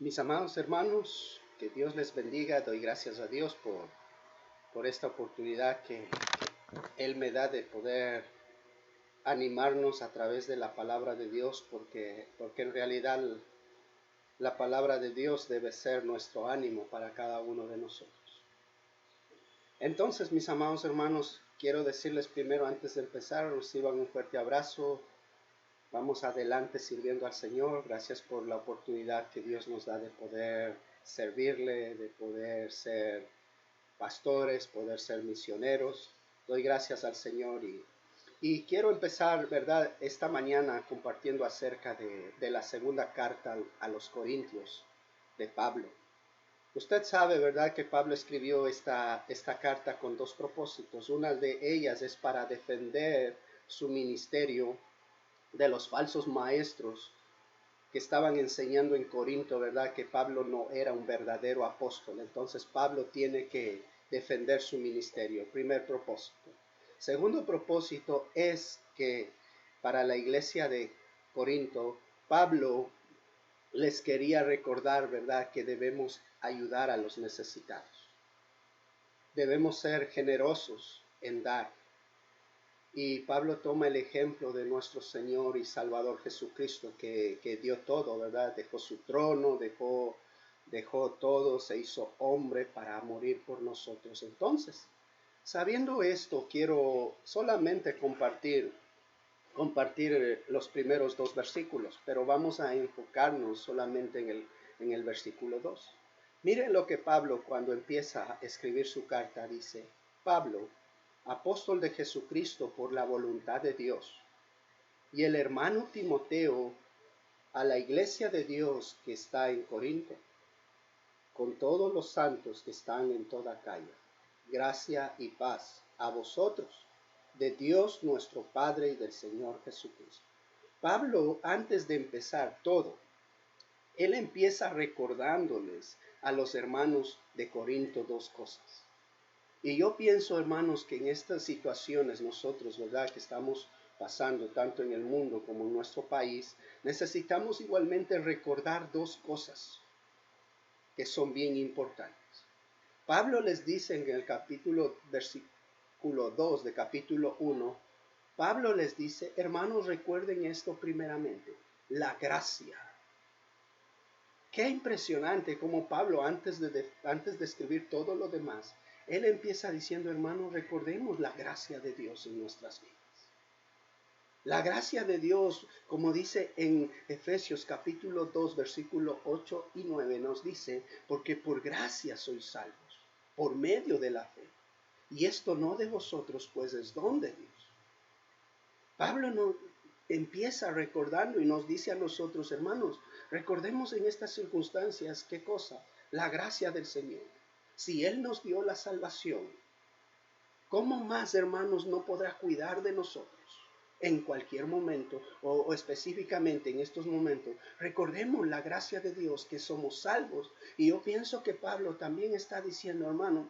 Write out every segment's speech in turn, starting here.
Mis amados hermanos, que Dios les bendiga. Doy gracias a Dios por esta oportunidad que Él me da de poder animarnos a través de la palabra de Dios, porque en realidad la palabra de Dios debe ser nuestro ánimo para cada uno de nosotros. Entonces, mis amados hermanos, quiero decirles primero, antes de empezar, reciban un fuerte abrazo. Vamos adelante sirviendo al Señor. Gracias por la oportunidad que Dios nos da de poder servirle, de poder ser pastores, poder ser misioneros. Doy gracias al Señor y quiero empezar, ¿verdad?, esta mañana compartiendo acerca de la segunda carta a los Corintios de Pablo. Usted sabe, ¿verdad?, que Pablo escribió esta carta con dos propósitos. Una de ellas es para defender su ministerio de los falsos maestros que estaban enseñando en Corinto, ¿verdad?, que Pablo no era un verdadero apóstol. Entonces Pablo tiene que defender su ministerio. Primer propósito. Segundo propósito es que para la iglesia de Corinto, Pablo les quería recordar, ¿verdad?, que debemos ayudar a los necesitados. Debemos ser generosos en dar. Y Pablo toma el ejemplo de nuestro Señor y Salvador Jesucristo, que dio todo, ¿verdad? Dejó su trono, dejó todo, se hizo hombre para morir por nosotros. Entonces, sabiendo esto, quiero solamente compartir los primeros dos versículos, pero vamos a enfocarnos solamente en el versículo 2. Miren lo que Pablo, cuando empieza a escribir su carta, dice: Pablo, apóstol de Jesucristo por la voluntad de Dios, y el hermano Timoteo, a la iglesia de Dios que está en Corinto, con todos los santos que están en toda calle. Gracia y paz a vosotros, de Dios nuestro Padre y del Señor Jesucristo. Pablo, antes de empezar todo, él empieza recordándoles a los hermanos de Corinto dos cosas. Y yo pienso, hermanos, que en estas situaciones nosotros, ¿verdad?, que estamos pasando tanto en el mundo como en nuestro país, necesitamos igualmente recordar dos cosas que son bien importantes. Pablo les dice en el versículo 2 de capítulo 1, Pablo les dice: hermanos, recuerden esto primeramente, la gracia. Qué impresionante como Pablo, antes de escribir todo lo demás, él empieza diciendo: hermanos, recordemos la gracia de Dios en nuestras vidas. La gracia de Dios, como dice en Efesios capítulo 2, versículo 8 y 9, nos dice: porque por gracia sois salvos, por medio de la fe. Y esto no de vosotros, pues es don de Dios. Pablo nos empieza recordando y nos dice a nosotros: hermanos, recordemos en estas circunstancias, ¿qué cosa? La gracia del Señor. Si Él nos dio la salvación, ¿cómo más, hermanos, no podrá cuidar de nosotros en cualquier momento o específicamente en estos momentos? Recordemos la gracia de Dios, que somos salvos. Y yo pienso que Pablo también está diciendo: hermano,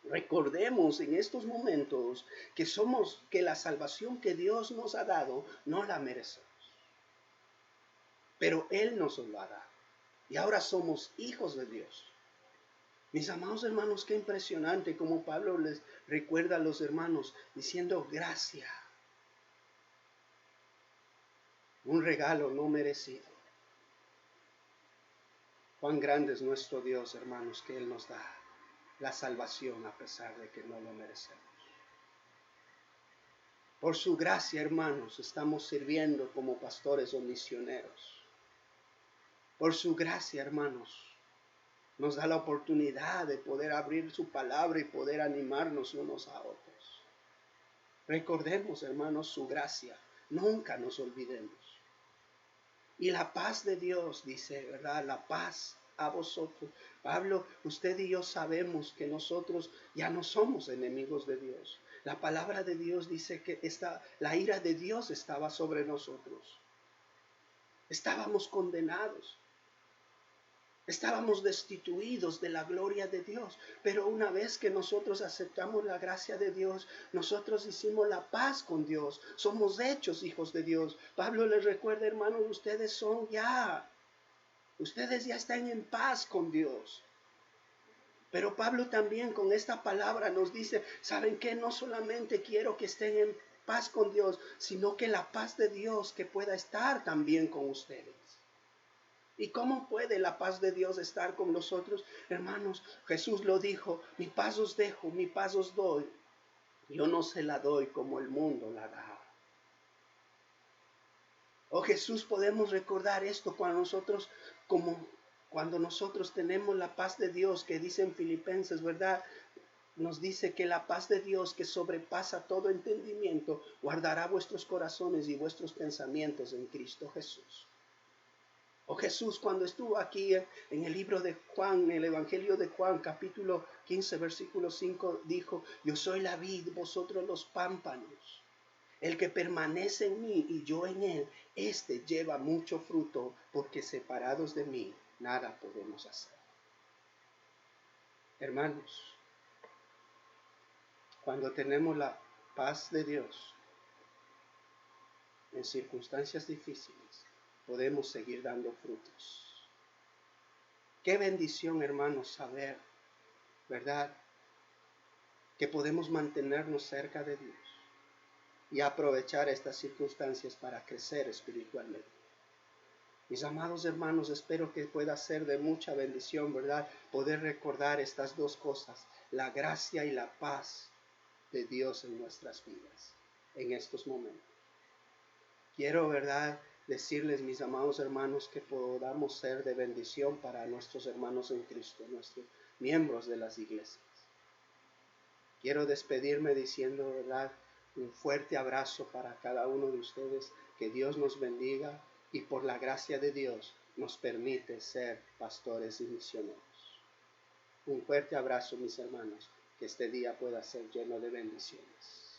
recordemos en estos momentos que la salvación que Dios nos ha dado no la merecemos, pero Él nos lo ha dado y ahora somos hijos de Dios. Mis amados hermanos, qué impresionante como Pablo les recuerda a los hermanos diciendo: gracia, un regalo no merecido. Cuán grande es nuestro Dios, hermanos, que Él nos da la salvación a pesar de que no lo merecemos. Por su gracia, hermanos, estamos sirviendo como pastores o misioneros. Por su gracia, hermanos, nos da la oportunidad de poder abrir su palabra y poder animarnos unos a otros. Recordemos, hermanos, su gracia. Nunca nos olvidemos. Y la paz de Dios, dice, ¿verdad? La paz a vosotros. Pablo, usted y yo sabemos que nosotros ya no somos enemigos de Dios. La palabra de Dios dice que la ira de Dios estaba sobre nosotros. Estábamos condenados. Estábamos destituidos de la gloria de Dios, pero una vez que nosotros aceptamos la gracia de Dios, nosotros hicimos la paz con Dios, somos hechos hijos de Dios. Pablo les recuerda: hermanos, ustedes son ya Ustedes ya están en paz con Dios. Pero Pablo también con esta palabra nos dice, ¿saben qué? No solamente quiero que estén en paz con Dios, sino que la paz de Dios que pueda estar también con ustedes. ¿Y cómo puede la paz de Dios estar con nosotros? Hermanos, Jesús lo dijo, mi paz os dejo, mi paz os doy. Yo no se la doy como el mundo la da. Oh Jesús, podemos recordar esto cuando nosotros tenemos la paz de Dios que dice en Filipenses, ¿verdad? Nos dice que la paz de Dios que sobrepasa todo entendimiento guardará vuestros corazones y vuestros pensamientos en Cristo Jesús. Oh Jesús, cuando estuvo aquí en el libro de Juan, en el Evangelio de Juan, capítulo 15, versículo 5, dijo, yo soy la vid, vosotros los pámpanos. El que permanece en mí y yo en él, éste lleva mucho fruto, porque separados de mí, nada podemos hacer. Hermanos, cuando tenemos la paz de Dios en circunstancias difíciles, podemos seguir dando frutos. Qué bendición, hermanos, saber, ¿verdad?, que podemos mantenernos cerca de Dios y aprovechar estas circunstancias para crecer espiritualmente. Mis amados hermanos, espero que pueda ser de mucha bendición, ¿verdad?, poder recordar estas dos cosas, la gracia y la paz de Dios en nuestras vidas en estos momentos. Quiero, ¿verdad?, decirles, mis amados hermanos, que podamos ser de bendición para nuestros hermanos en Cristo, nuestros miembros de las iglesias. Quiero despedirme diciendo, ¿verdad?, un fuerte abrazo para cada uno de ustedes, que Dios nos bendiga y por la gracia de Dios nos permite ser pastores y misioneros. Un fuerte abrazo, mis hermanos, que este día pueda ser lleno de bendiciones.